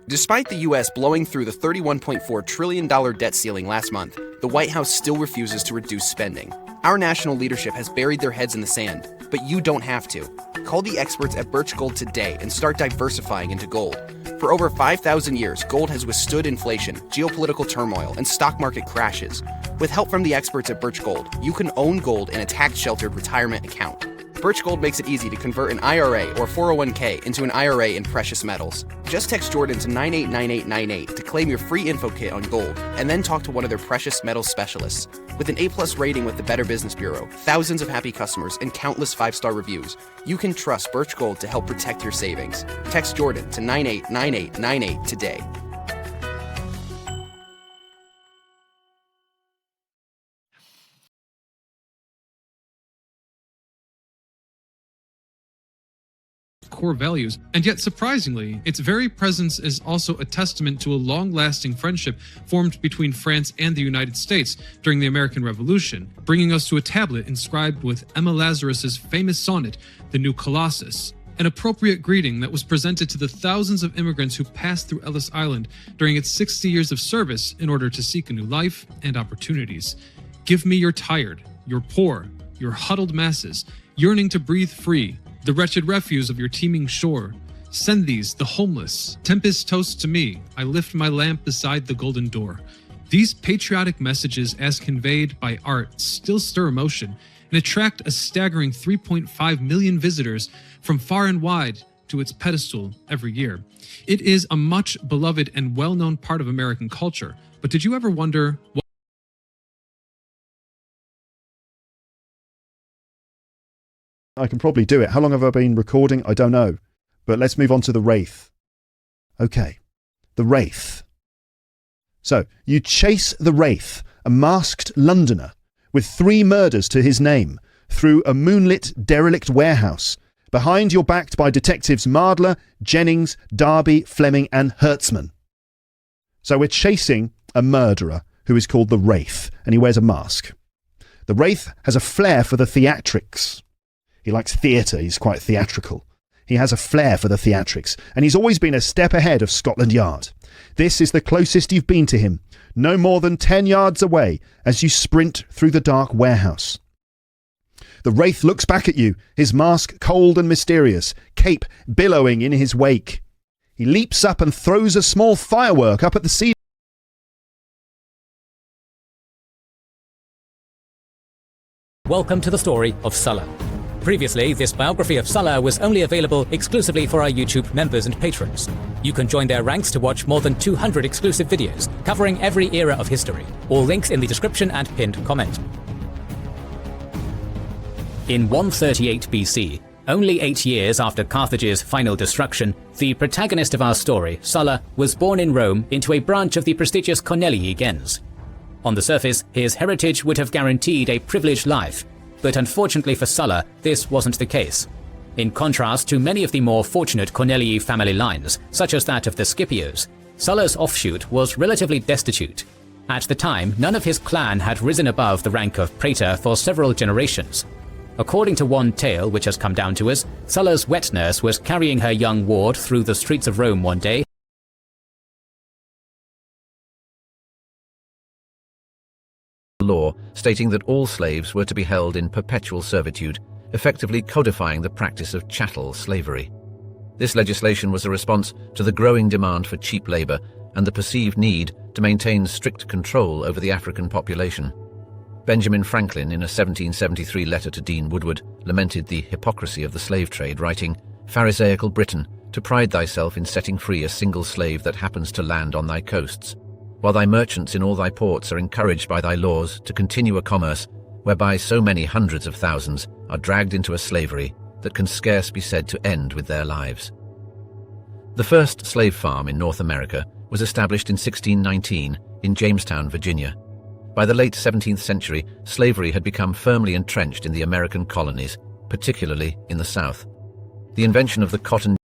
Despite the U.S. blowing through the $31.4 trillion debt ceiling last month, the White House still refuses to reduce spending. Our national leadership has buried their heads in the sand, but you don't have to. Call the experts at Birch Gold today and start diversifying into gold. For over 5,000 years, gold has withstood inflation, geopolitical turmoil, and stock market crashes. With help from the experts at Birch Gold, you can own gold in a tax-sheltered retirement account. Birch Gold makes it easy to convert an IRA or 401k into an IRA in precious metals. Just text Jordan to 989898 to claim your free info kit on gold, and then talk to one of their precious metals specialists. With an A+ rating with the Better Business Bureau, thousands of happy customers, and countless 5-star reviews, you can trust Birch Gold to help protect your savings. Text Jordan to 989898 today. Core values, and yet surprisingly, its very presence is also a testament to a long-lasting friendship formed between France and the United States during the American Revolution, bringing us to a tablet inscribed with Emma Lazarus's famous sonnet, The New Colossus, an appropriate greeting that was presented to the thousands of immigrants who passed through Ellis Island during its 60 years of service in order to seek a new life and opportunities. Give me your tired, your poor, your huddled masses, yearning to breathe free, the wretched refuse of your teeming shore. Send these, the homeless, tempest toast to me. I lift my lamp beside the golden door. These patriotic messages, as conveyed by art, still stir emotion and attract a staggering 3.5 million visitors from far and wide to its pedestal every year. It is a much beloved and well-known part of American culture. But did you ever wonder what I can probably do it. How long have I been recording? I don't know. But let's move on to the Wraith. Okay, the Wraith. So, you chase the Wraith, a masked Londoner, with 3 murders to his name, through a moonlit, derelict warehouse. Behind, you're backed by detectives Mardler, Jennings, Darby, Fleming, and Hertzman. So we're chasing a murderer who is called the Wraith, and he wears a mask. The Wraith has a flair for the theatrics. He likes theatre, he's quite theatrical. He has a flair for the theatrics, and he's always been a step ahead of Scotland Yard. This is the closest you've been to him, no more than 10 yards away as you sprint through the dark warehouse. The Wraith looks back at you, his mask cold and mysterious, cape billowing in his wake. He leaps up and throws a small firework up at the ceiling. Welcome to the story of Sulla. Previously, this biography of Sulla was only available exclusively for our YouTube members and patrons. You can join their ranks to watch more than 200 exclusive videos covering every era of history. All links in the description and pinned comment. In 138 BC, only 8 years after Carthage's final destruction, the protagonist of our story, Sulla, was born in Rome into a branch of the prestigious Cornelii gens. On the surface, his heritage would have guaranteed a privileged life, but unfortunately for Sulla, this wasn't the case. In contrast to many of the more fortunate Cornelii family lines, such as that of the Scipios, Sulla's offshoot was relatively destitute. At the time, none of his clan had risen above the rank of praetor for several generations. According to one tale which has come down to us, Sulla's wet nurse was carrying her young ward through the streets of Rome one day. Law stating that all slaves were to be held in perpetual servitude, effectively codifying the practice of chattel slavery. This legislation was a response to the growing demand for cheap labor and the perceived need to maintain strict control over the African population. Benjamin Franklin, in a 1773 letter to Dean Woodward, lamented the hypocrisy of the slave trade, writing, "Pharisaical Britain, to pride thyself in setting free a single slave that happens to land on thy coasts, while thy merchants in all thy ports are encouraged by thy laws to continue a commerce whereby so many hundreds of thousands are dragged into a slavery that can scarce be said to end with their lives." The first slave farm in North America was established in 1619 in Jamestown, Virginia. By the late 17th century, slavery had become firmly entrenched in the American colonies, particularly in the South. The invention of the cotton